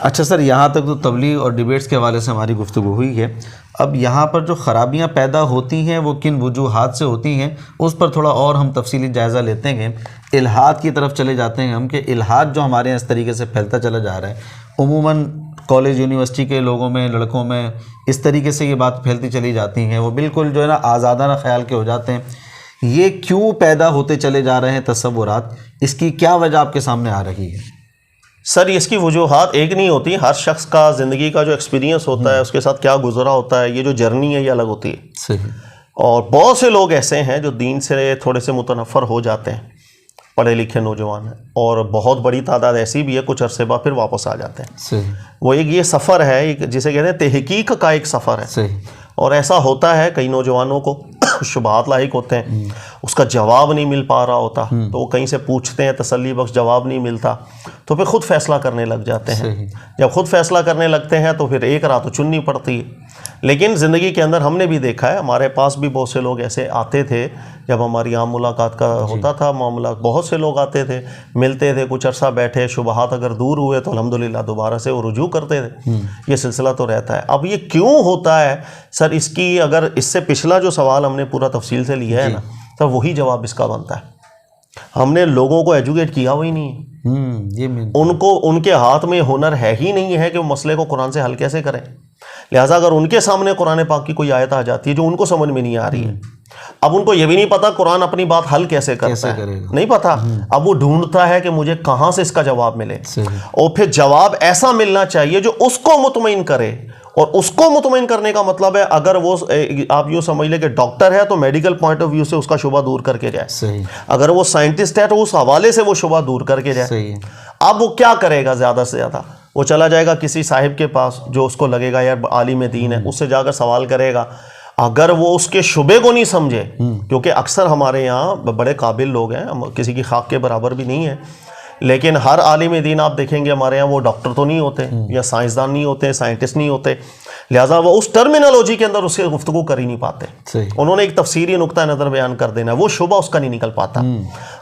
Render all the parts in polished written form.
اچھا سر، یہاں تک تو تبلیغ اور ڈیبیٹس کے حوالے سے ہماری گفتگو ہوئی ہے. اب یہاں پر جو خرابیاں پیدا ہوتی ہیں وہ کن وجوہات سے ہوتی ہیں، اس پر تھوڑا اور ہم تفصیلی جائزہ لیتے ہیں. الحاد کی طرف چلے جاتے ہیں ہم، کہ الحاد جو ہمارے یہاں اس طریقے سے پھیلتا چلا جا رہا ہے، عموماً کالج یونیورسٹی کے لوگوں میں، لڑکوں میں اس طریقے سے یہ بات پھیلتی چلی جاتی ہیں، وہ بالکل جو ہے نا آزادانہ خیال کے ہو جاتے ہیں. یہ کیوں پیدا ہوتے چلے جا رہے ہیں تصورات؟ اس کی کیا وجہ آپ کے سامنے آ رہی ہے؟ سر اس کی وجوہات ایک نہیں ہوتی، ہر شخص کا زندگی کا جو ایکسپیرینس ہوتا ہے، اس کے ساتھ کیا گزرا ہوتا ہے، یہ جو جرنی ہے یہ الگ ہوتی ہے. صحیح. اور بہت سے لوگ ایسے ہیں جو دین سے تھوڑے سے متنفر ہو جاتے ہیں، پڑھے لکھے نوجوان ہیں، اور بہت بڑی تعداد ایسی بھی ہے کچھ عرصے بعد پھر واپس آ جاتے ہیں. صحیح. وہ ایک یہ سفر ہے جسے کہتے ہیں تحقیق کا ایک سفر ہے. صحیح. اور ایسا ہوتا ہے کئی نوجوانوں کو شبہات لاحق ہوتے ہیں، اس کا جواب نہیں مل پا رہا ہوتا، تو وہ کہیں سے پوچھتے ہیں، تسلی بخش جواب نہیں ملتا، تو پھر خود فیصلہ کرنے لگ جاتے ہیں. جب خود فیصلہ کرنے لگتے ہیں تو پھر ایک راہ تو چننی پڑتی ہے. لیکن زندگی کے اندر ہم نے بھی دیکھا ہے، ہمارے پاس بھی بہت سے لوگ ایسے آتے تھے، جب ہماری عام ملاقات کا ہوتا تھا معاملہ، بہت سے لوگ آتے تھے، ملتے تھے، کچھ عرصہ بیٹھے، شبہات اگر دور ہوئے تو الحمدللہ دوبارہ سے وہ رجوع کرتے تھے. یہ سلسلہ تو رہتا ہے. اب یہ کیوں ہوتا ہے سر؟ اس کی اگر اس سے پچھلا جو سوال ہم نے پورا تفصیل سے لیا ہے نا، تو وہی جواب اس کا بنتا ہے. ہم نے لوگوں کو ایجوکیٹ کیا ہوئی نہیں ہے، ان کے ہاتھ میں ہنر ہے ہی نہیں ہے کہ وہ مسئلے کو قرآن سے حل کیسے کریں. لہٰذا اگر ان کے سامنے قرآن پاک کی کوئی آیت آ جاتی ہے جو ان کو سمجھ میں نہیں آ رہی ہے، اب ان کو یہ بھی نہیں پتا قرآن اپنی بات حل کیسے کرتا ہے، نہیں پتا. اب وہ ڈھونڈتا ہے کہ مجھے کہاں سے اس کا جواب ملے، اور پھر جواب ایسا ملنا چاہیے جو اس کو مطمئن کرے. اور اس کو مطمئن کرنے کا مطلب ہے اگر وہ آپ یوں سمجھ لیں کہ ڈاکٹر ہے تو میڈیکل پوائنٹ آف ویو سے اس کا شبہ دور کر کے جائے. اگر وہ سائنٹسٹ ہے تو اس حوالے سے وہ شبہ دور کر کے جائے. اب وہ کیا کرے گا؟ زیادہ سے زیادہ وہ چلا جائے گا کسی صاحب کے پاس جو اس کو لگے گا یار عالم دین ہے، اس سے جا کر سوال کرے گا. اگر وہ اس کے شبے کو نہیں سمجھے، کیونکہ اکثر ہمارے یہاں بڑے قابل لوگ ہیں، کسی کی خاک کے برابر بھی نہیں ہیں، لیکن ہر عالم دین آپ دیکھیں گے ہمارے یہاں وہ ڈاکٹر تو نہیں ہوتے، یا سائنسدان نہیں ہوتے، سائنٹسٹ نہیں ہوتے، لہٰذا وہ اس ٹرمینالوجی کے اندر اس سے گفتگو کر ہی نہیں پاتے. انہوں نے ایک تفسیری نقطہ نظر بیان کر دینا، وہ شبہ اس کا نہیں نکل پاتا.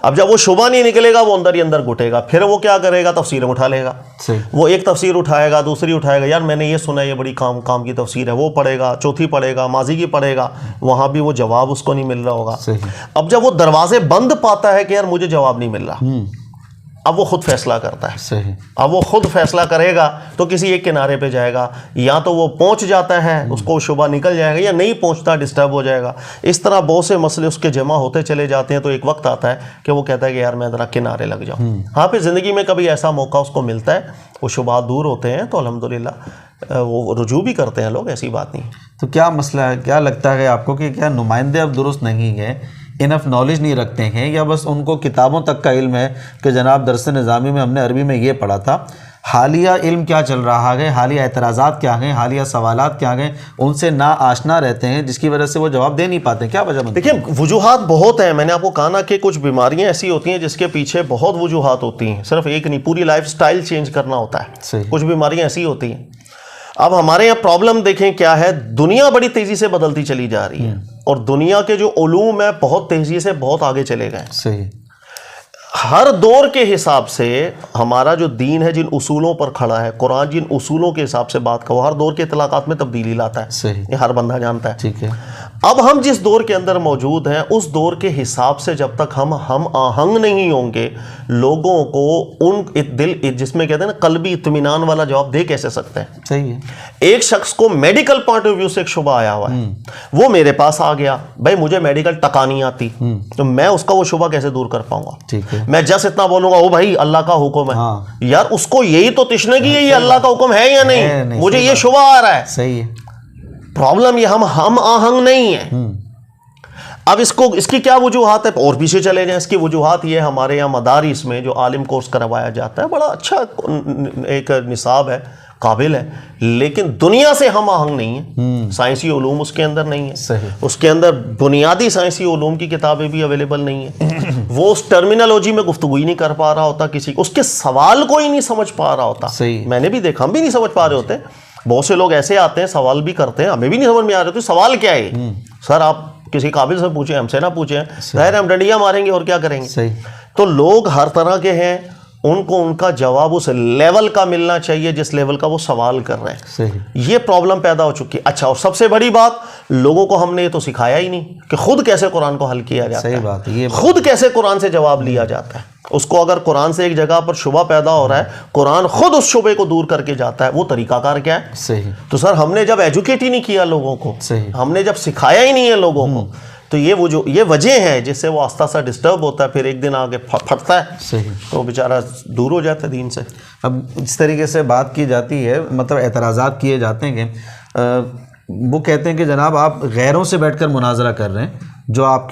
اب جب وہ شبہ نہیں نکلے گا وہ اندر ہی اندر گھٹے گا، پھر وہ کیا کرے گا؟ تفسیریں اٹھا لے گا. وہ ایک تفسیر اٹھائے گا، دوسری اٹھائے گا، یار میں نے یہ سنا ہے یہ بڑی کام کی تفسیر ہے، وہ پڑھے گا، چوتھی پڑھے گا، ماضی کی پڑھے گا، وہاں بھی وہ جواب اس کو نہیں مل رہا ہوگا. اب جب وہ دروازے بند پاتا ہے کہ یار مجھے جواب نہیں مل رہا، اب وہ خود فیصلہ کرتا ہے. اب وہ خود فیصلہ کرے گا تو کسی ایک کنارے پہ جائے گا، یا تو وہ پہنچ جاتا ہے اس کو شبہ نکل جائے گا، یا نہیں پہنچتا ڈسٹرب ہو جائے گا. اس طرح بہت سے مسئلے اس کے جمع ہوتے چلے جاتے ہیں، تو ایک وقت آتا ہے کہ وہ کہتا ہے کہ یار میں ذرا کنارے لگ جاؤں. ہاں پھر زندگی میں کبھی ایسا موقع اس کو ملتا ہے، وہ شبہات دور ہوتے ہیں تو الحمدللہ وہ رجوع بھی کرتے ہیں لوگ، ایسی بات نہیں. تو کیا مسئلہ ہے؟ کیا لگتا ہے آپ کو کہ کیا نمائندے اب درست نہیں ہیں، انف نالج نہیں رکھتے ہیں، یا بس ان کو کتابوں تک کا علم ہے کہ جناب درس نظامی میں ہم نے عربی میں یہ پڑھا تھا، حالیہ علم کیا چل رہا ہے، حالیہ اعتراضات کیا ہیں، حالیہ سوالات کیا ہیں، ان سے نا آشنا رہتے ہیں، جس کی وجہ سے وہ جواب دے نہیں پاتے؟ کیا وجہ بنتی ہے؟ دیکھیں وجوہات بہت ہیں. میں نے آپ کو کہا نا کہ کچھ بیماریاں ایسی ہوتی ہیں جس کے پیچھے بہت وجوہات ہوتی ہیں، صرف ایک نہیں، پوری لائف سٹائل چینج کرنا ہوتا ہے. کچھ بیماریاں ایسی ہوتی ہیں. اب ہمارے یہاں پرابلم دیکھیں کیا ہے، دنیا بڑی تیزی سے بدلتی چلی جا رہی ہے، اور دنیا کے جو علوم ہیں بہت تیزی سے بہت آگے چلے گئے. ہر دور کے حساب سے ہمارا جو دین ہے جن اصولوں پر کھڑا ہے، قرآن جن اصولوں کے حساب سے بات کا، وہ ہر دور کے اطلاقات میں تبدیلی لاتا ہے. یہ ہر بندہ جانتا ہے. ٹھیک ہے. اب ہم جس دور کے اندر موجود ہیں اس دور کے حساب سے جب تک ہم آہنگ نہیں ہوں گے، لوگوں کو ان دل جس میں کہتے ہیں نا قلبی اطمینان والا جواب دے کیسے سکتے ہیں؟ صحیح ہے. ایک شخص کو میڈیکل پوائنٹ آف ویو سے ایک شبہ آیا ہوا ہے، وہ میرے پاس آ گیا، بھائی مجھے میڈیکل ٹکا نہیں آتی، تو میں اس کا وہ شبہ کیسے دور کر پاؤں گا؟ ٹھیک ہے. میں جس اتنا بولوں گا وہ بھائی اللہ کا حکم ہے، یار اس کو یہی تو تشنگی ہے، یہ اللہ کا حکم ہے یا نہیں، مجھے یہ شبہ آ رہا ہے. صحیح ہے. پرابلم یہ ہم آہنگ نہیں ہے. اب اس کی کیا وجوہات ہے؟ اور پیچھے چلے جائیں. اس کی وجوہات یہ ہمارے یہاں مدارس میں جو عالم کورس کروایا جاتا ہے، بڑا اچھا ایک نصاب ہے، قابل ہے، لیکن دنیا سے ہم آہنگ نہیں ہیں. سائنسی علوم اس کے اندر نہیں ہے، اس کے اندر بنیادی سائنسی علوم کی کتابیں بھی اویلیبل نہیں ہیں. وہ اس ٹرمینالوجی میں گفتگو ہی نہیں کر پا رہا ہوتا، کسی اس کے سوال کو ہی نہیں سمجھ پا رہا ہوتا. میں نے بھی دیکھا، ہم بھی نہیں سمجھ پا رہے ہوتے. بہت سے لوگ ایسے آتے ہیں سوال بھی کرتے ہیں، ہمیں بھی نہیں سمجھ میں آ رہے ہوتے سوال کیا ہے. سر آپ کسی قابل سے پوچھیں، ہم سے نہ پوچھیں، ظاہر ہم ڈنڈیاں ماریں گے اور کیا کریں گے. تو لوگ ہر طرح کے ہیں، ان کو ان کا جواب اس لیول کا ملنا چاہیے جس لیول کا وہ سوال کر رہے ہیں. صحیح. یہ پرابلم پیدا ہو چکی ہے. اچھا، اور سب سے بڑی بات، لوگوں کو ہم نے یہ تو سکھایا ہی نہیں کہ خود کیسے قرآن کو حل کیا جاتا ہے. صحیح بات ہے. خود کیسے قرآن سے جواب لیا جاتا ہے. اس کو اگر قرآن سے ایک جگہ پر شبہ پیدا ہو رہا ہے، قرآن خود اس شبے کو دور کر کے جاتا ہے. وہ طریقہ کار کیا ہے؟ صحیح. تو سر ہم نے جب ایجوکیٹ ہی نہیں کیا لوگوں کو، صحیح. ہم نے جب سکھایا ہی نہیں ہے لوگوں کو، تو یہ وجہ ہے جس سے وہ آستہ سا ڈسٹرب ہوتا ہے، پھر ایک دن آگے پھٹتا ہے. صحیح. تو بیچارہ دور ہو جاتا ہے دین سے. اب اس طریقے سے بات کی جاتی ہے، مطلب اعتراضات کیے جاتے ہیں کہ وہ کہتے ہیں کہ جناب آپ غیروں سے بیٹھ کر مناظرہ کر رہے ہیں جو آپ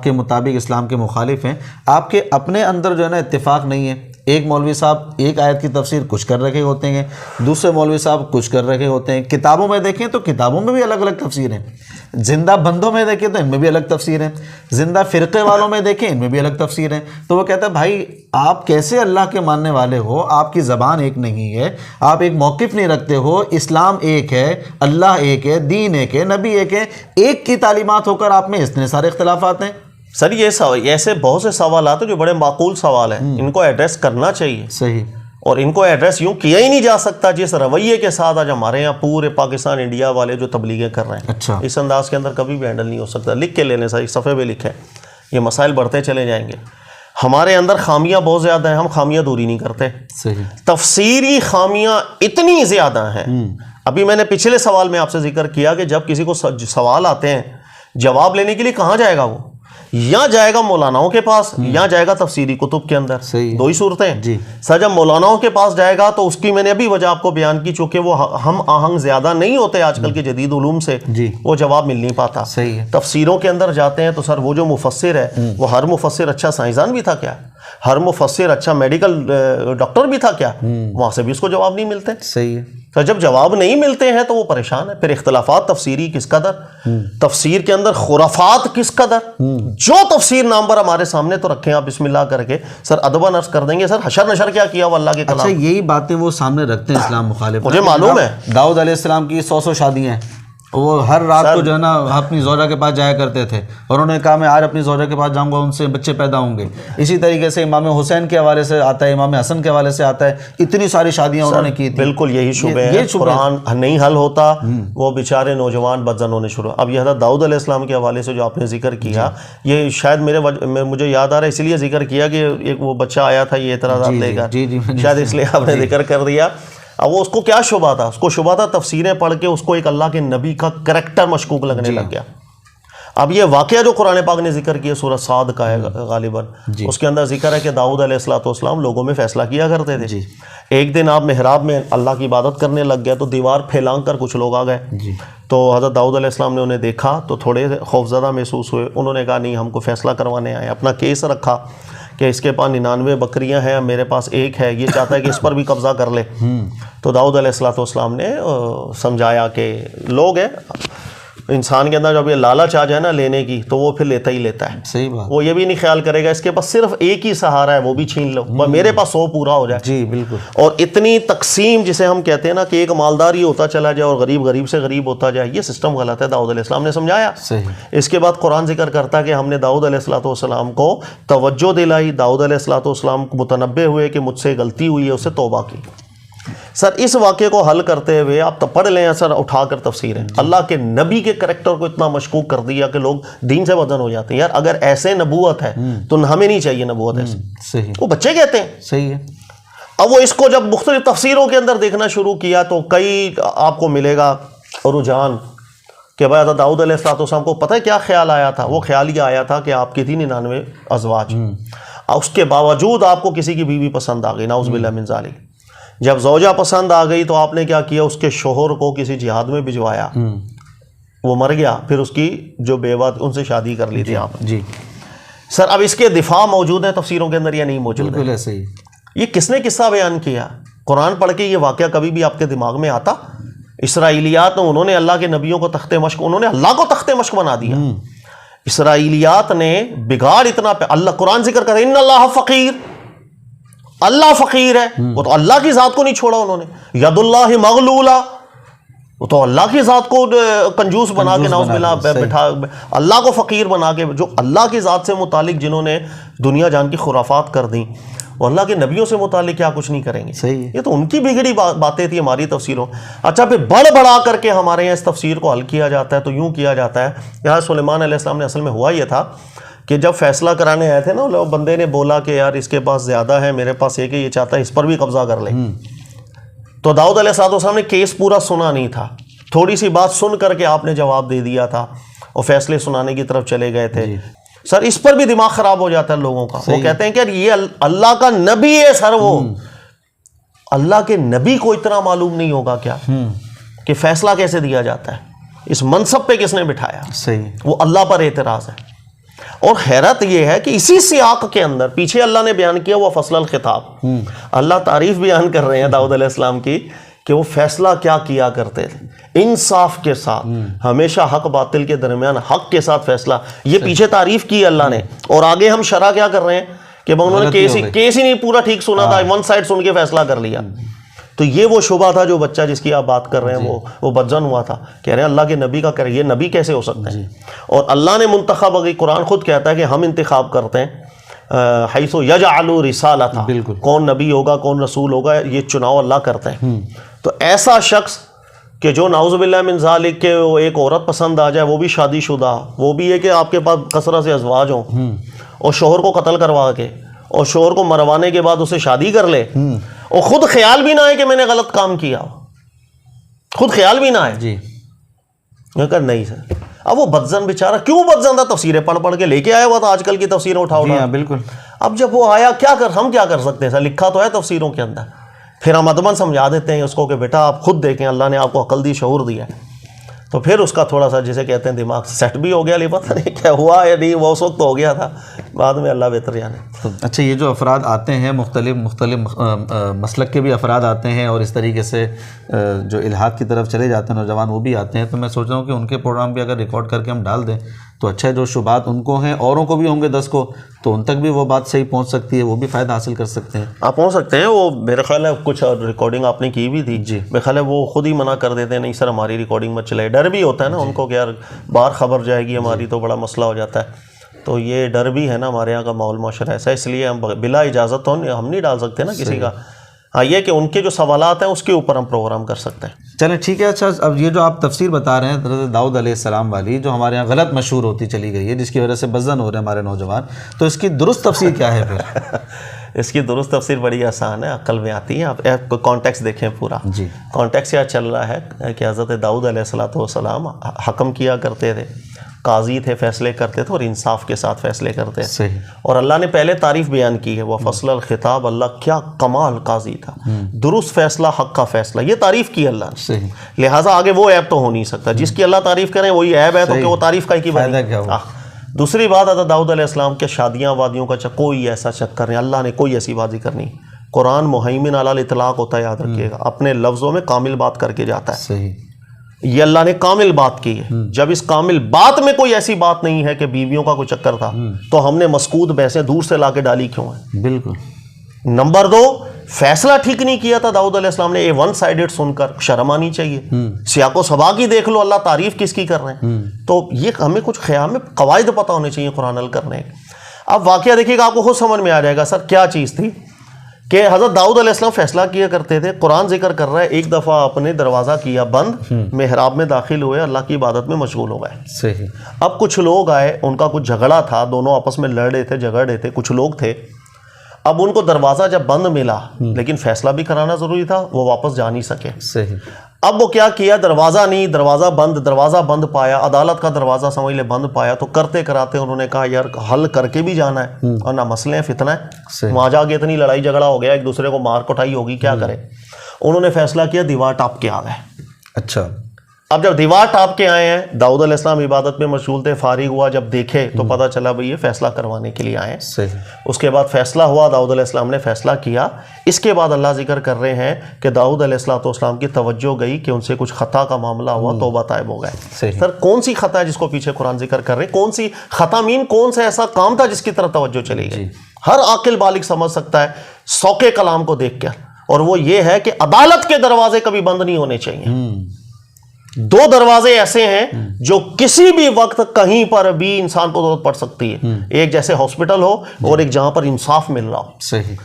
کے مطابق اسلام کے مخالف ہیں، آپ کے اپنے اندر جو ہے نا اتفاق نہیں ہے. ایک مولوی صاحب ایک آیت کی تفسیر کچھ کر رکھے ہوتے ہیں، دوسرے مولوی صاحب کچھ کر رکھے ہوتے ہیں. کتابوں میں دیکھیں تو کتابوں میں بھی الگ الگ تفسیر ہیں. زندہ بندوں میں دیکھیں تو ان میں بھی الگ تفسیر ہیں. زندہ فرقے والوں میں دیکھیں ان میں بھی الگ تفسیر ہیں. تو وہ کہتا ہے بھائی آپ کیسے اللہ کے ماننے والے ہو؟ آپ کی زبان ایک نہیں ہے، آپ ایک موقف نہیں رکھتے ہو. اسلام ایک ہے، اللہ ایک ہے، دین ایک ہے، نبی ایک ہے. ایک کی تعلیمات ہو کر آپ میں اتنے سارے اختلافات ہیں. سر یہ ایسے بہت سے سوالات ہیں جو بڑے معقول سوال ہیں، ان کو ایڈریس کرنا چاہیے. صحیح. اور ان کو ایڈریس یوں کیا ہی نہیں جا سکتا جس رویے کے ساتھ آج ہمارے یہاں پورے پاکستان انڈیا والے جو تبلیغیں کر رہے ہیں. اچھا. اس انداز کے اندر کبھی بھی ہینڈل نہیں ہو سکتا. لکھ کے لے لیں سر، ایک صفحے پہ لکھیں، یہ مسائل بڑھتے چلے جائیں گے. ہمارے اندر خامیاں بہت زیادہ ہیں، ہم خامیاں دوری نہیں کرتے. صحیح. تفسیری خامیاں اتنی زیادہ ہیں. ابھی میں نے پچھلے سوال میں آپ سے ذکر کیا کہ جب کسی کو سوال آتے ہیں، جواب لینے کے لیے کہاں جائے گا وہ؟ یا جائے گا مولاناؤں کے پاس، یا جائے گا تفسیری کتب کے اندر. دو ہی صورتیں. جی. سر جب مولاناؤں کے پاس جائے گا تو اس کی میں نے ابھی وجہ آپ کو بیان کی، چونکہ وہ ہم آہنگ زیادہ نہیں ہوتے آج کل کے جدید علوم سے، جی، وہ جواب مل نہیں پاتا. صحیح ہے. تفسیروں کے اندر جاتے ہیں تو سر وہ جو مفسر ہے، وہ ہر مفسر اچھا سائنسدان بھی تھا کیا؟ ہر مفسر اچھا میڈیکل ڈاکٹر بھی تھا کیا؟ وہاں سے بھی اس کو جواب نہیں ملتے. صحیح ہے. تو جب جواب نہیں ملتے ہیں تو وہ پریشان ہے. پھر اختلافات تفسیری کس قدر، تفسیر کے اندر خرافات کس قدر. جو تفسیر نام پر ہمارے سامنے تو رکھیں آپ بسم اللہ کر کے، سر ادباً عرض کر دیں گے سر حشر نشر کیا کیا وہ اللہ کے کلام. اچھا یہی باتیں وہ سامنے رکھتے ہیں اسلام مخالف. مجھے معلوم ہے داؤد علیہ السلام کی 100 شادیاں ہیں، وہ ہر رات کو جو ہے نا اپنی زوجہ کے پاس جایا کرتے تھے، اور انہوں نے کہا میں آج اپنی زوجہ کے پاس جاؤں گا، ان سے بچے پیدا ہوں گے. اسی طریقے سے امام حسین کے حوالے سے آتا ہے، امام حسن کے حوالے سے آتا ہے، اتنی ساری شادیاں انہوں نے کی تھی. بالکل یہی شبہ ہے. قرآن نہیں حل ہوتا، وہ بیچارے نوجوان بدزن ہونے شروع. اب یہ حضرت داؤد علیہ السلام کے حوالے سے جو آپ نے ذکر کیا، یہ شاید مجھے یاد آ رہا ہے اسی لیے ذکر کیا کہ ایک وہ بچہ آیا تھا یہ اعتراضات لے کر، شاید اس لیے آپ نے ذکر کر دیا. اب وہ اس کو کیا شبہ تھا؟ اس کو شبہ تھا تفسیریں پڑھ کے اس کو ایک اللہ کے نبی کا کریکٹر مشکوک لگنے لگ گیا. اب یہ واقعہ جو قرآن پاک نے ذکر کیا سورہ صاد کا ہے غالباً، اس کے اندر ذکر ہے کہ داؤد علیہ السلام لوگوں میں فیصلہ کیا کرتے تھے. ایک دن آپ محراب میں اللہ کی عبادت کرنے لگ گئے تو دیوار پھیلانگ کر کچھ لوگ آ گئے. تو حضرت داؤد علیہ السلام نے انہیں دیکھا تو تھوڑے خوفزدہ محسوس ہوئے. انہوں نے کہا نہیں، ہم کو فیصلہ کروانے آئے. اپنا کیس رکھا کہ اس کے پاس 99 بکریاں ہیں، میرے پاس ایک ہے، یہ چاہتا ہے کہ اس پر بھی قبضہ کر لے. تو داؤد علیہ السلام نے سمجھایا کہ لوگ ہیں، انسان کے اندر جب یہ لالچ آ جائے نا لینے کی تو وہ پھر لیتا ہی لیتا ہے. صحیح بات. وہ یہ بھی نہیں خیال کرے گا اس کے پاس صرف ایک ہی سہارا ہے، وہ بھی چھین لو، میرے پاس 100 پورا ہو جائے. جی بالکل. اور اتنی تقسیم جسے ہم کہتے ہیں نا کہ ایک مالدار ہی ہوتا چلا جائے اور غریب غریب سے غریب ہوتا جائے، یہ سسٹم غلط ہے. داؤد علیہ السلام نے سمجھایا. صحیح. اس کے بعد قرآن ذکر کرتا ہے کہ ہم نے داؤد علیہ السلام کو توجہ دلائی. داؤد علیہ السلام کو متنبہ ہوئے کہ مجھ سے غلطی ہوئی ہے، اسے توبہ کی. سر اس واقعے کو حل کرتے ہوئے آپ پڑھ لیں سر اٹھا کر تفسیریں، اللہ کے نبی کے کریکٹر کو اتنا مشکوک کر دیا کہ لوگ دین سے بدن ہو جاتے ہیں. یار اگر ایسے نبوت ہے تو ہمیں نہیں چاہیے نبوت ایسے. صحیح. وہ بچے کہتے ہیں. صحیح ہے. اب وہ اس کو جب مختلف تفسیروں کے اندر دیکھنا شروع کیا تو کئی آپ کو ملے گا رجحان کہ بھائی حضرت داؤد علیہ السلام کو پتہ ہے کیا خیال آیا تھا؟ وہ خیال یہ آیا تھا کہ آپ کی تھی 99 ازواج، اس کے باوجود آپ کو کسی کی بیوی پسند آ گئی، نعوذ باللہ من ذالک. جب زوجہ پسند آ گئی تو آپ نے کیا کیا؟ اس کے شوہر کو کسی جہاد میں بھجوایا، وہ مر گیا، پھر اس کی جو بیوہ ان سے شادی کر لی تھی آپ. جی سر اب اس کے دفاع موجود ہیں تفسیروں کے اندر یا نہیں موجود؟ بالکل ایسے ہی. یہ کس نے قصہ بیان کیا؟ قرآن پڑھ کے یہ واقعہ کبھی بھی آپ کے دماغ میں آتا؟ اسرائیلیات نے، انہوں نے اللہ کے نبیوں کو تخت مشق، انہوں نے اللہ کو تخت مشق بنا دیا. اسرائیلیات نے بگاڑ اتنا اللہ قرآن ذکر کرے ان اللہ فقیر، اللہ فقیر ہے. وہ تو اللہ کی ذات کو نہیں چھوڑا انہوں نے. ید اللہ مغلولہ، وہ تو اللہ کی ذات کو کنجوس بنا کے نعوذ باللہ بٹھا، اللہ کو فقیر بنا کے. جو اللہ کی ذات سے متعلق جنہوں نے دنیا جان کی خرافات کر دیں، وہ اللہ کے نبیوں سے متعلق کیا کچھ نہیں کریں گے؟ صحیح ہے. یہ تو ان کی بگڑی باتیں تھی ہماری تفسیروں. اچھا پھر بڑھ بڑھا کر کے ہمارے یہاں اس تفسیر کو حل کیا جاتا ہے. تو یوں کیا جاتا ہے. یہاں سلیمان علیہ السلام نے اصل میں ہوا یہ تھا کہ جب فیصلہ کرانے آئے تھے نا، وہ بندے نے بولا کہ یار اس کے پاس زیادہ ہے، میرے پاس ایک ہے، یہ چاہتا ہے اس پر بھی قبضہ کر لے. تو داؤد علیہ السلام نے کیس پورا سنا نہیں تھا، تھوڑی سی بات سن کر کے آپ نے جواب دے دیا تھا اور فیصلے سنانے کی طرف چلے گئے تھے. سر اس پر بھی دماغ خراب ہو جاتا ہے لوگوں کا. وہ کہتے ہیں کہ یار یہ اللہ کا نبی ہے. سر وہ اللہ کے نبی کو اتنا معلوم نہیں ہوگا کیا کہ فیصلہ کیسے دیا جاتا ہے، اس منصب پہ کس نے بٹھایا؟ صحیح. وہ اللہ پر اعتراض ہے. اور حیرت یہ ہے کہ اسی سیاق کے اندر پیچھے اللہ نے بیان کیا وہ فصل الخطاب، اللہ تعریف بیان کر رہے ہیں داؤد علیہ السلام کی کہ وہ فیصلہ کیا کیا کرتے تھے، انصاف کے ساتھ، ہمیشہ حق باطل کے درمیان حق کے ساتھ فیصلہ. یہ پیچھے تعریف کی اللہ نے. اور آگے ہم شرح کیا کر رہے ہیں کہ انہوں نے کیس ہی نہیں پورا ٹھیک سنا تھا، ون سائڈ سن کے فیصلہ کر لیا. تو یہ وہ شبہ تھا جو بچہ جس کی آپ بات کر رہے ہیں وہ بدزن ہوا تھا. کہہ رہے ہیں اللہ کے نبی کا کہہ رہے ہیں یہ نبی کیسے ہو سکتا ہے؟ اور اللہ نے منتخب، اگر قرآن خود کہتا ہے کہ ہم انتخاب کرتے ہیں حیث یجعل رسالتہ، کون نبی ہوگا کون رسول ہوگا یہ چناؤ اللہ کرتے ہیں. تو ایسا شخص کہ جو نعوذ باللہ من ذالک کہ وہ ایک عورت پسند آ جائے، وہ بھی شادی شدہ، وہ بھی ہے کہ آپ کے پاس کثرت سے ازواج ہوں، اور شوہر کو قتل کروا کے اور شوہر کو مروانے کے بعد اسے شادی کر لے، اور خود خیال بھی نہ آئے کہ میں نے غلط کام کیا، خود خیال بھی نہ آئے. جی کہ نہیں سر. اب وہ بدزن بیچارہ کیوں بدزن تھا؟ تفسیریں پڑھ پڑھ کے لے کے آیا ہوا تھا، آج کل کی تفسیریں اٹھا اٹھا. بالکل. اب جب وہ آیا ہم کیا کر سکتے ہیں سر؟ لکھا تو ہے تفسیروں کے اندر. پھر ہم ادباً سمجھا دیتے ہیں اس کو کہ بیٹا آپ خود دیکھیں، اللہ نے آپ کو عقل دی، شعور دیا ہے. تو پھر اس کا تھوڑا سا جسے کہتے ہیں دماغ سیٹ بھی ہو گیا، لیکن پتہ نہیں کیا ہوا یا نہیں، وہ اس وقت ہو گیا تھا، بعد میں اللہ بہتر جانے. اچھا یہ جو افراد آتے ہیں مختلف مسلک کے بھی افراد آتے ہیں، اور اس طریقے سے جو الحاد کی طرف چلے جاتے ہیں نوجوان وہ بھی آتے ہیں. تو میں سوچ رہا ہوں کہ ان کے پروگرام بھی اگر ریکارڈ کر کے ہم ڈال دیں تو اچھا ہے. جو شبہات ان کو ہیں اوروں کو بھی ہوں گے 10 کو، تو ان تک بھی وہ بات صحیح پہنچ سکتی ہے، وہ بھی فائدہ حاصل کر سکتے ہیں. آپ پہنچ سکتے ہیں. وہ میرا خیال ہے کچھ ریکارڈنگ آپ نے کی بھی تھی. جی میرا خیال ہے وہ خود ہی منع کر دیتے ہیں، نہیں سر ہماری ریکارڈنگ مت چلائے. ڈر بھی ہوتا ہے نا ان کو کہ یار باہر خبر جائے گی ہماری تو بڑا مسئلہ ہو جاتا ہے. تو یہ ڈر بھی ہے نا، ہمارے یہاں کا ماحول معاشرہ ایسا، اس لیے ہم بلا اجازت ہم نہیں ڈال سکتے نا کسی کا. ہاں یہ کہ ان کے جو سوالات ہیں اس کے اوپر ہم پروگرام کر سکتے ہیں. چلیں ٹھیک ہے. اچھا اب یہ جو آپ تفسیر بتا رہے ہیں حضرت داؤد علیہ السلام والی، جو ہمارے یہاں غلط مشہور ہوتی چلی گئی ہے، جس کی وجہ سے بدزن ہو رہے ہیں ہمارے نوجوان، تو اس کی درست تفسیر کیا ہے پھر؟ اس کی درست تفسیر بڑی آسان ہے، عقل میں آتی ہے. آپ کانٹیکس دیکھیں پورا. جی کانٹیکس یہ چل رہا ہے کہ حضرت داؤد علیہ السلام حکم کیا کرتے تھے، قاضی تھے، فیصلے کرتے تھے اور انصاف کے ساتھ فیصلے کرتے تھے. صحیح. اور اللہ نے پہلے تعریف بیان کی ہے، وہ فصل الخطاب، اللہ کیا کمال قاضی تھا، درست فیصلہ، حق کا فیصلہ، یہ تعریف کی اللہ نے. صحیح. لہٰذا آگے وہ عیب تو ہو نہیں سکتا. جس کی اللہ تعریف کریں وہی عیب ہے، تو کہ وہ تعریف کا کی فائدہ کیا ہوا؟ دوسری بات حضرت داؤد علیہ السلام کے شادیاں وادیوں کا کوئی ایسا چکر نہیں، اللہ نے کوئی ایسی بات ذکر نہیں. قرآن مہیمن علی الاطلاق ہوتا ہے، یاد رکھیے گا، اپنے لفظوں میں کامل بات کر کے جاتا ہے. صحیح. یہ اللہ نے کامل بات کی ہے. جب اس کامل بات میں کوئی ایسی بات نہیں ہے کہ بیویوں کا کوئی چکر تھا، تو ہم نے مسکوت بحثیں دور سے لا کے ڈالی کیوں ہیں؟ بالکل. نمبر 2، فیصلہ ٹھیک نہیں کیا تھا داؤد علیہ السلام نے. ون سائیڈڈ سن کر شرم آنی چاہیے. سیاق و سباق ہی دیکھ لو، اللہ تعریف کس کی کر رہے ہیں. تو یہ ہمیں کچھ خیال میں قواعد پتہ ہونے چاہیے قرآن حل کرنے. اب واقعہ دیکھیے گا، آپ کو خود سمجھ میں آ جائے گا سر کیا چیز تھی. کہ حضرت داؤد علیہ السلام فیصلہ کیا کرتے تھے. قرآن ذکر کر رہا ہے ایک دفعہ آپ نے دروازہ کیا بند، محراب میں داخل ہوئے، اللہ کی عبادت میں مشغول ہو گئے. صحیح. اب کچھ لوگ آئے، ان کا کچھ جھگڑا تھا، دونوں آپس میں لڑ رہے تھے، جھگڑ رہے تھے، کچھ لوگ تھے. اب ان کو دروازہ جب بند ملا، لیکن فیصلہ بھی کرانا ضروری تھا، وہ واپس جا نہیں سکے. صحیح. اب وہ کیا کیا، دروازہ نہیں، دروازہ بند پایا، عدالت کا دروازہ سمجھ لے بند پایا. تو کرتے کراتے انہوں نے کہا یار حل کر کے بھی جانا ہے، اور نہ مسئلے ہیں، فتنہ ہے، وہاں جا کے اتنی لڑائی جھگڑا ہو گیا، ایک دوسرے کو مار کٹائی ہوگی، کیا کرے. انہوں نے فیصلہ کیا دیوار ٹاپ کے آ گئے. اچھا. اب جب دیوار ٹاپ کے آئے ہیں، داؤد علیہ السلام عبادت میں مشغول تھے، فارغ ہوا، جب دیکھے تو پتہ چلا بھئی یہ فیصلہ کروانے کے لیے آئے ہیں. صحیح. اس کے بعد فیصلہ ہوا، داؤد علیہ السلام نے فیصلہ کیا. اس کے بعد اللہ ذکر کر رہے ہیں کہ داؤد علیہ السلام کی توجہ گئی کہ ان سے کچھ خطا کا معاملہ ہوا، توبہ طائب ہو گئے. سر کون سی خطا ہے جس کو پیچھے قرآن ذکر کر رہے ہیں؟ کون سی خطا مین کون سا ایسا کام تھا جس کی طرف توجہ چلی گئی؟ ہر عاقل بالغ سمجھ سکتا ہے سوکے کلام کو دیکھ کر، اور وہ یہ ہے کہ عدالت کے دروازے کبھی بند نہیں ہونے چاہیے. 2 دروازے ایسے ہیں جو کسی بھی وقت کہیں پر بھی انسان کو ضرورت پڑ سکتی ہے. ایک جیسے ہاسپٹل ہو، اور ایک جہاں پر انصاف مل رہا ہو. صحیح.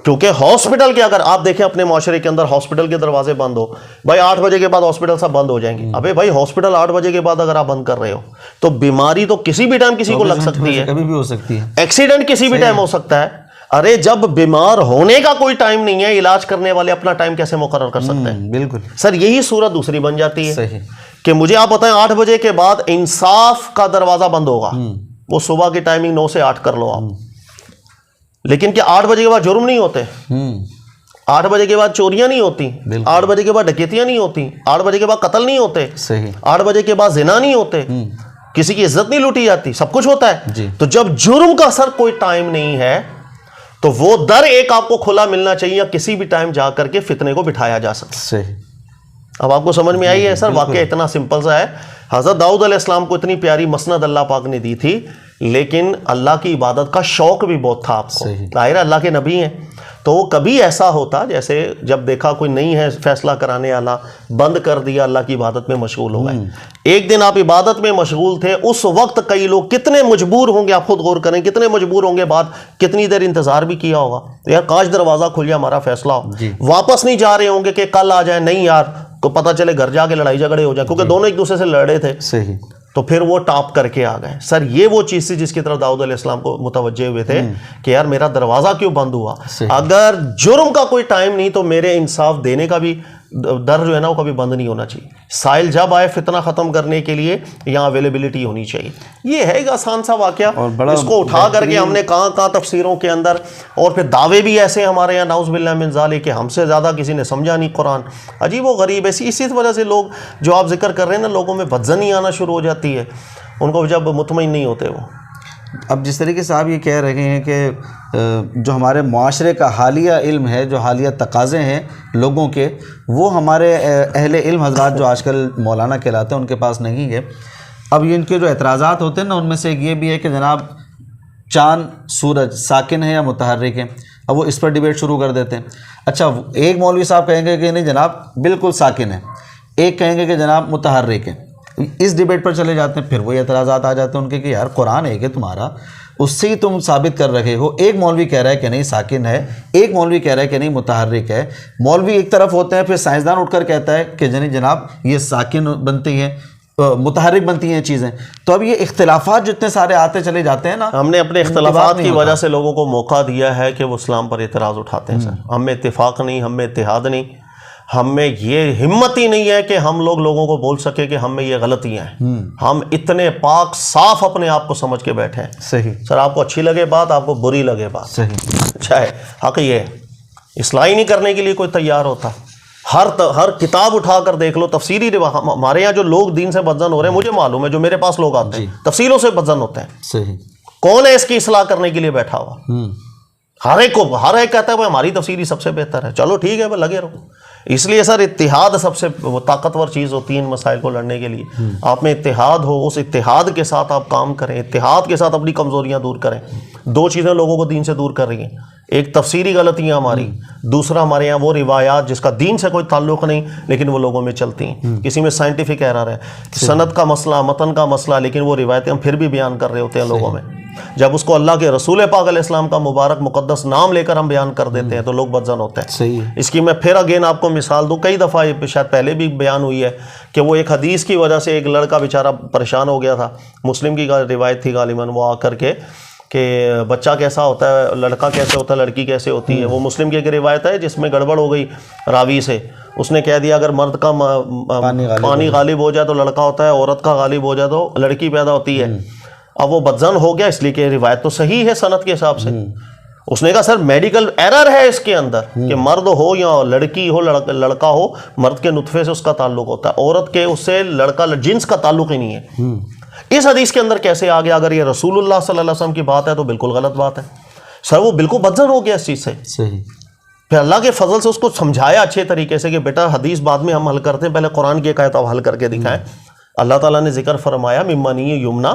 کیونکہ ہاسپٹل کے اگر آپ دیکھیں اپنے معاشرے کے اندر ہاسپٹل کے دروازے بند ہو، بھائی 8 بجے کے بعد ہاسپٹل سب بند ہو جائیں گے. ابے بھائی ہاسپٹل 8 بجے کے بعد اگر آپ بند کر رہے ہو تو بیماری تو کسی بھی ٹائم کسی کو لگ سکتی ہے، کبھی بھی ہو سکتی ہے، ایکسیڈنٹ کسی بھی ٹائم ہو سکتا ہے. ارے جب بیمار ہونے کا کوئی ٹائم نہیں ہے، علاج کرنے والے اپنا ٹائم کیسے مقرر کر سکتے ہیں؟ بالکل سر یہی صورت دوسری بن جاتی ہے صحیح کہ مجھے آپ بتائیں 8 بجے کے بعد انصاف کا دروازہ بند ہوگا، وہ صبح کی ٹائمنگ 9 سے 8 کر لو آپ، لیکن کیا 8 بجے کے بعد جرم نہیں ہوتے؟ 8 بجے کے بعد چوریاں نہیں ہوتی، 8 بجے کے بعد ڈکیتیاں نہیں ہوتی، 8 بجے کے بعد قتل نہیں ہوتے، صحیح 8 بجے کے بعد زنا نہیں ہوتے، کسی کی عزت نہیں لوٹی جاتی، سب کچھ ہوتا ہے. جی. تو جب جرم کا سر کوئی ٹائم نہیں ہے تو وہ در ایک آپ کو کھلا ملنا چاہیے، یا کسی بھی ٹائم جا کر کے فتنے کو بٹھایا جا سکتا. صحیح. اب آپ کو سمجھ میں آئی ہے سر؟ واقعہ اتنا سمپل سا ہے. حضرت داؤد علیہ السلام کو اتنی پیاری مسند اللہ پاک نے دی تھی، لیکن اللہ کی عبادت کا شوق بھی بہت تھا آپ کو. ظاہر ہے اللہ کے نبی ہیں، تو کبھی ایسا ہوتا جیسے جب دیکھا کوئی نہیں ہے فیصلہ کرانے والا، بند کر دیا، اللہ کی عبادت میں مشغول ہو گئے. ایک دن آپ عبادت میں مشغول تھے، اس وقت کئی لوگ کتنے مجبور ہوں گے، آپ خود غور کریں کتنے مجبور ہوں گے، بعد کتنی دیر انتظار بھی کیا ہوگا، یار کاش دروازہ کھل جائے ہمارا فیصلہ ہو. واپس نہیں جا رہے ہوں گے کہ کل آ جائیں، نہیں یار کو پتہ چلے گھر جا کے لڑائی جھگڑے ہو جائیں، کیونکہ دونوں ایک دوسرے سے لڑے تھے. صحیح. تو پھر وہ ٹاپ کر کے آ گئے. سر یہ وہ چیز تھی جس کی طرف داؤد علیہ السلام کو متوجہ ہوئے تھے کہ یار میرا دروازہ کیوں بند ہوا؟ اگر جرم کا کوئی ٹائم نہیں تو میرے انصاف دینے کا بھی در جو ہے نا وہ کبھی بند نہیں ہونا چاہیے. سائل جب آئے فتنہ ختم کرنے کے لیے یہاں اویلیبلٹی ہونی چاہیے. یہ ہے ایک آسان سا واقعہ، اس کو اٹھا کر کے ہم نے کہاں تفسیروں کے اندر، اور پھر دعوے بھی ایسے ہمارے یہاں نعوذ باللہ من ذالک کہ ہم سے زیادہ کسی نے سمجھا نہیں قرآن. عجیب و غریب ہے. اسی وجہ سے لوگ جو آپ ذکر کر رہے ہیں نا، لوگوں میں بدظنی آنا شروع ہو جاتی ہے، ان کو جب مطمئن نہیں ہوتے وہ. اب جس طریقے سے آپ یہ کہہ رہے ہیں کہ جو ہمارے معاشرے کا حالیہ علم ہے، جو حالیہ تقاضے ہیں لوگوں کے، وہ ہمارے اہل علم حضرات جو آج کل مولانا کہلاتے ہیں ان کے پاس نہیں ہے. اب ان کے جو اعتراضات ہوتے ہیں نا، ان میں سے ایک یہ بھی ہے کہ جناب چاند سورج ساکن ہے یا متحرک ہے. اب وہ اس پر ڈیبیٹ شروع کر دیتے ہیں. اچھا ایک مولوی صاحب کہیں گے کہ نہیں جناب بالکل ساکن ہے، ایک کہیں گے کہ جناب متحرک ہے. اس ڈیبیٹ پر چلے جاتے ہیں. پھر وہی اعتراضات آ جاتے ہیں ان کے کہ یار قرآن ہے کہ تمہارا، اس سے ہی تم ثابت کر رہے ہو. ایک مولوی کہہ رہا ہے کہ نہیں ساکن ہے، ایک مولوی کہہ رہا ہے کہ نہیں متحرک ہے. مولوی ایک طرف ہوتے ہیں، پھر سائنسدان اٹھ کر کہتا ہے کہ جناب یہ ساکن بنتی ہیں، متحرک بنتی ہیں چیزیں. تو اب یہ اختلافات جتنے سارے آتے چلے جاتے ہیں نا، ہم نے اپنے اختلافات کی وجہ سے لوگوں کو موقع دیا ہے کہ وہ اسلام پر اعتراض اٹھاتے ہیں. سر ہم میں اتفاق نہیں، ہم میں اتحاد نہیں، ہم میں یہ ہمت ہی نہیں ہے کہ ہم لوگوں کو بول سکے کہ ہم میں یہ غلطیاں ہیں. ہم اتنے پاک صاف اپنے آپ کو سمجھ کے بیٹھے ہیں. صحیح. سر آپ کو اچھی لگے بات، آپ کو بری لگے بات، صحیح اچھا ہے حق یہ ہے. اصلاح نہیں کرنے کے لیے کوئی تیار ہوتا. ہر کتاب اٹھا کر دیکھ لو، تفسیری ہمارے یہاں جو لوگ دین سے بدظن ہو رہے ہیں، مجھے معلوم ہے جو میرے پاس لوگ آتے ہیں تفسیروں سے بدظن ہوتے ہیں. صحیح. کون ہے اس کی اصلاح کرنے کے لیے بیٹھا ہوا؟ ہر ایک کہتا ہے وہ ہماری تفسیری سب سے بہتر ہے. چلو ٹھیک ہے وہ لگے رہو. اس لیے سر اتحاد سب سے طاقتور چیز ہوتی ہے ان مسائل کو لڑنے کے لیے. آپ میں اتحاد ہو، اس اتحاد کے ساتھ آپ کام کریں، اتحاد کے ساتھ اپنی کمزوریاں دور کریں. دو چیزیں لوگوں کو دین سے دور کر رہی ہیں، ایک تفسیری غلطیاں ہماری، دوسرا ہمارے یہاں وہ روایات جس کا دین سے کوئی تعلق نہیں لیکن وہ لوگوں میں چلتی ہیں. کسی میں سائنٹیفک ایرر ہے، سند کا مسئلہ، متن کا مسئلہ، لیکن وہ روایتیں ہم پھر بھی بیان کر رہے ہوتے ہیں لوگوں میں. جب اس کو اللہ کے رسول پاک علیہ السلام کا مبارک مقدس نام لے کر ہم بیان کر دیتے ہیں تو لوگ بدظن ہوتے ہیں. صحیح. اس کی میں پھر اگین آپ کو مثال دوں، کئی دفعہ یہ شاید پہلے بھی بیان ہوئی ہے کہ وہ ایک حدیث کی وجہ سے ایک لڑکا بیچارہ پریشان ہو گیا تھا. مسلم کی روایت تھی غالباً، وہ آ کر کے کہ بچہ کیسا ہوتا ہے، لڑکا کیسے ہوتا ہے، لڑکی کیسے ہوتی ہے. وہ مسلم کی ایک روایت ہے جس میں گڑبڑ ہو گئی راوی سے. اس نے کہہ دیا اگر مرد کا پانی غالب ہو جائے تو لڑکا ہوتا ہے، عورت کا غالب ہو جائے تو لڑکی پیدا ہوتی ہے. اب وہ بدظن ہو گیا اس لیے کہ روایت تو صحیح ہے سند کے حساب سے. اس نے کہا سر میڈیکل ایرر ہے اس کے اندر کہ مرد ہو یا لڑکی ہو، لڑکا ہو، مرد کے نطفے سے اس کا تعلق ہوتا ہے، عورت کے اس سے لڑکا جنس کا تعلق ہی نہیں ہے. اس حدیث کے اندر کیسے آ گیا؟ اگر یہ رسول اللہ صلی اللہ علیہ وسلم کی بات ہے تو بالکل غلط بات ہے. سر وہ بالکل بدظن ہو گیا اس چیز سے. صحیح. پھر اللہ کے فضل سے اس کو سمجھایا اچھے طریقے سے کہ بیٹا حدیث بعد میں ہم حل کرتے ہیں، پہلے قرآن کی ایک آیت حل کر کے دکھائیں. اللہ تعالیٰ نے ذکر فرمایا ممنی یمنا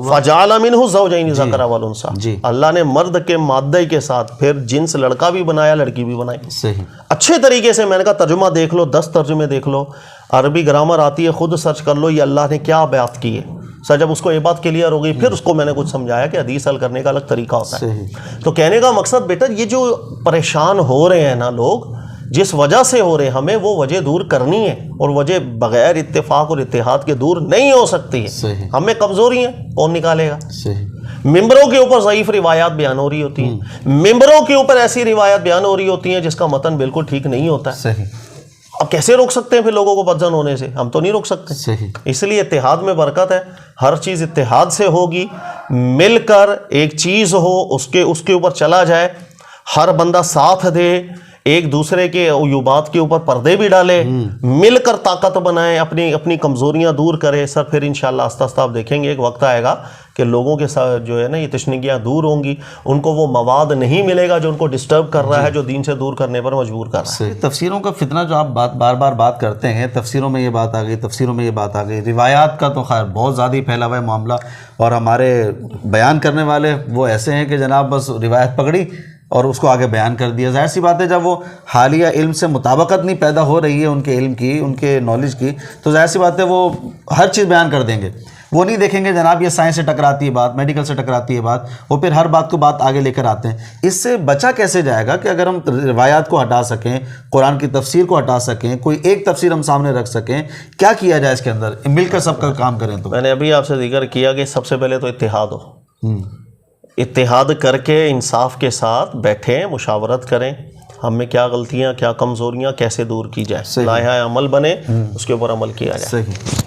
فجعل منہ الزوجین الذکر والانثی. اللہ نے مرد کے مادہ کے ساتھ پھر جنس لڑکا بھی بنایا، لڑکی بھی بنائی. صحیح. اچھے طریقے سے میں نے کہا ترجمہ دیکھ لو، 10 ترجمے دیکھ لو، عربی گرامر آتی ہے، خود سرچ کر لو یہ اللہ نے کیا بیات کی ہے. سر جب اس کو یہ بات کلیئر ہو گئی پھر اس کو میں نے کچھ سمجھایا کہ حدیث حل کرنے کا الگ طریقہ ہوتا ہے. تو کہنے کا مقصد بیٹا یہ جو پریشان ہو رہے ہیں نا لوگ, جس وجہ سے ہو رہے ہیں, ہمیں وہ وجہ دور کرنی ہے, اور وجہ بغیر اتفاق اور اتحاد کے دور نہیں ہو سکتی ہے. ہمیں کمزوری ہیں, کون نکالے گا؟ ممبروں کے اوپر ضعیف روایات بیان ہو رہی ہوتی ہیں, ممبروں کے اوپر ایسی روایات بیان ہو رہی ہوتی ہیں جس کا متن بالکل ٹھیک نہیں ہوتا ہے. اب کیسے روک سکتے ہیں پھر لوگوں کو بدزن ہونے سے؟ ہم تو نہیں روک سکتے. اس لیے اتحاد میں برکت ہے, ہر چیز اتحاد سے ہوگی, مل کر ایک چیز ہو, اس کے اوپر چلا جائے, ہر بندہ ساتھ دے, ایک دوسرے کے عیوبات کے اوپر پردے بھی ڈالے, مل کر طاقت بنائے, اپنی کمزوریاں دور کرے. سر پھر انشاءاللہ آہستہ آہستہ آپ دیکھیں گے ایک وقت آئے گا کہ لوگوں کے ساتھ جو ہے نا یہ تشنگیاں دور ہوں گی, ان کو وہ مواد نہیں ملے گا جو ان کو ڈسٹرب کر رہا ہے, جو دین سے دور کرنے پر مجبور کر رہا ہے. تفسیروں کا فتنہ جو آپ بار بار بات کرتے ہیں, تفسیروں میں یہ بات آ گئی, تفسیروں میں یہ بات آ گئی, روایات کا تو خیر بہت زیادہ ہی پھیلا ہوا ہے معاملہ, اور ہمارے بیان کرنے والے وہ ایسے ہیں کہ جناب بس روایت پکڑی اور اس کو آگے بیان کر دیا. ظاہر سی بات ہے جب وہ حالیہ علم سے مطابقت نہیں پیدا ہو رہی ہے ان کے علم کی, ان کے نالج کی, تو ظاہر سی بات ہے وہ ہر چیز بیان کر دیں گے. وہ نہیں دیکھیں گے جناب یہ سائنس سے ٹکراتی ہے بات, میڈیکل سے ٹکراتی ہے بات, وہ پھر ہر بات کو بات آگے لے کر آتے ہیں. اس سے بچا کیسے جائے گا کہ اگر ہم روایات کو ہٹا سکیں, قرآن کی تفسیر کو ہٹا سکیں, کوئی ایک تفسیر ہم سامنے رکھ سکیں, کیا کیا جائے اس کے اندر, مل کر سب کا کام کریں؟ تو میں نے ابھی آپ سے ذکر کیا کہ سب سے پہلے تو اتحاد ہو, اتحاد کر کے انصاف کے ساتھ بیٹھیں, مشاورت کریں, ہم میں کیا غلطیاں, کیا کمزوریاں کیسے دور کی جائے, لائحہ عمل بنے, اس کے اوپر عمل کیا جائے.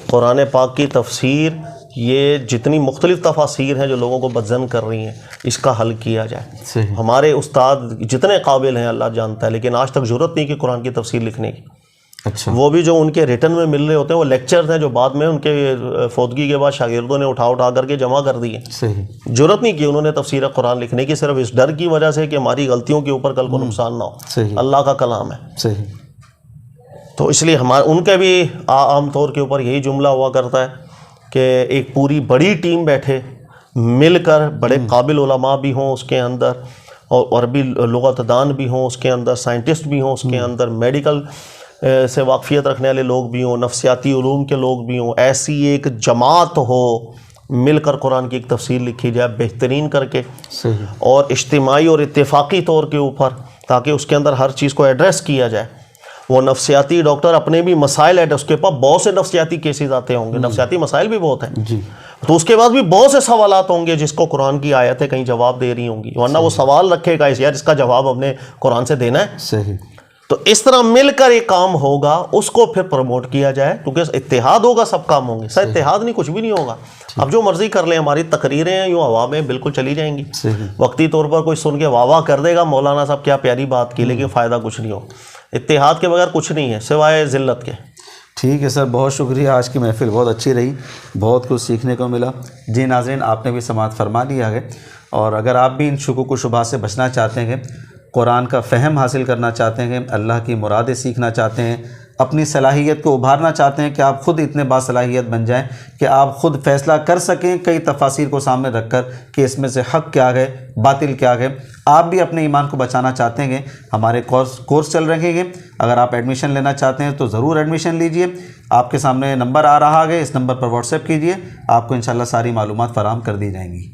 قرآن پاک کی تفسیر, یہ جتنی مختلف تفاسیر ہیں جو لوگوں کو بدظن کر رہی ہیں, اس کا حل کیا جائے. ہمارے استاد جتنے قابل ہیں اللہ جانتا ہے, لیکن آج تک ضرورت نہیں کہ قرآن کی تفسیر لکھنے کی. اچھا, وہ بھی جو ان کے ریٹن میں مل رہے ہوتے ہیں وہ لیکچرز ہیں جو بعد میں ان کے فوتگی کے بعد شاگردوں نے اٹھا کر کے جمع کر دیے. ضرورت نہیں کہ انہوں نے تفسیر قرآن لکھنے کی, صرف اس ڈر کی وجہ سے کہ ہماری غلطیوں کے اوپر کل کو نقصان نہ ہو. اللہ کا کلام ہے. تو اس لیے ان کے بھی عام طور کے اوپر یہی جملہ ہوا کرتا ہے کہ ایک پوری بڑی ٹیم بیٹھے, مل کر, بڑے قابل علماء بھی ہوں اس کے اندر, اور عربی لغت دان بھی ہوں اس کے اندر, سائنٹسٹ بھی ہوں اس کے اندر, میڈیکل سے واقفیت رکھنے والے لوگ بھی ہوں, نفسیاتی علوم کے لوگ بھی ہوں. ایسی ایک جماعت ہو, مل کر قرآن کی ایک تفسیر لکھی جائے بہترین کر کے, اور اجتماعی اور اتفاقی طور کے اوپر, تاکہ اس کے اندر ہر چیز کو ایڈریس کیا جائے. وہ نفسیاتی ڈاکٹر اپنے بھی مسائل ایڈریس, اس کے پاس بہت سے نفسیاتی کیسز آتے ہوں گے, نفسیاتی مسائل بھی بہت ہیں, تو اس کے بعد بھی بہت سے سوالات ہوں گے جس کو قرآن کی آیتیں کہیں جواب دے رہی ہوں گی, ورنہ وہ سوال رکھے گا یار اس کا جواب ہم نے قرآن سے دینا ہے. تو اس طرح مل کر ایک کام ہوگا, اس کو پھر پروموٹ کیا جائے, کیونکہ اتحاد ہوگا سب کام ہوں گے. سر اتحاد نہیں کچھ بھی نہیں ہوگا. اب جو مرضی کر لیں, ہماری تقریریں ہیں یوں ہوا میں بالکل چلی جائیں گی, وقتی طور پر کوئی سن کے واہ واہ کر دے گا, مولانا صاحب کیا پیاری بات کی, لیکن فائدہ کچھ نہیں ہو. اتحاد کے بغیر کچھ نہیں ہے سوائے ذلت کے. ٹھیک ہے سر, بہت شکریہ, آج کی محفل بہت اچھی رہی, بہت کچھ سیکھنے کو ملا. جی ناظرین, آپ نے بھی سماعت فرما لیا ہے, اور اگر آپ بھی ان شکوک و شبہات سے بچنا چاہتے ہیں, قرآن کا فہم حاصل کرنا چاہتے ہیں, اللہ کی مرادیں سیکھنا چاہتے ہیں, اپنی صلاحیت کو ابھارنا چاہتے ہیں کہ آپ خود اتنے باصلاحیت بن جائیں کہ آپ خود فیصلہ کر سکیں کئی تفاسیر کو سامنے رکھ کر کہ اس میں سے حق کیا ہے, باطل کیا ہے, آپ بھی اپنے ایمان کو بچانا چاہتے ہیں, ہمارے کورس چل رہے ہیں. اگر آپ ایڈمیشن لینا چاہتے ہیں تو ضرور ایڈمیشن لیجئے. آپ کے سامنے نمبر آ رہا ہے, اس نمبر پر واٹس ایپ کیجئے, آپ کو انشاءاللہ ساری معلومات فراہم کر دی جائیں گی.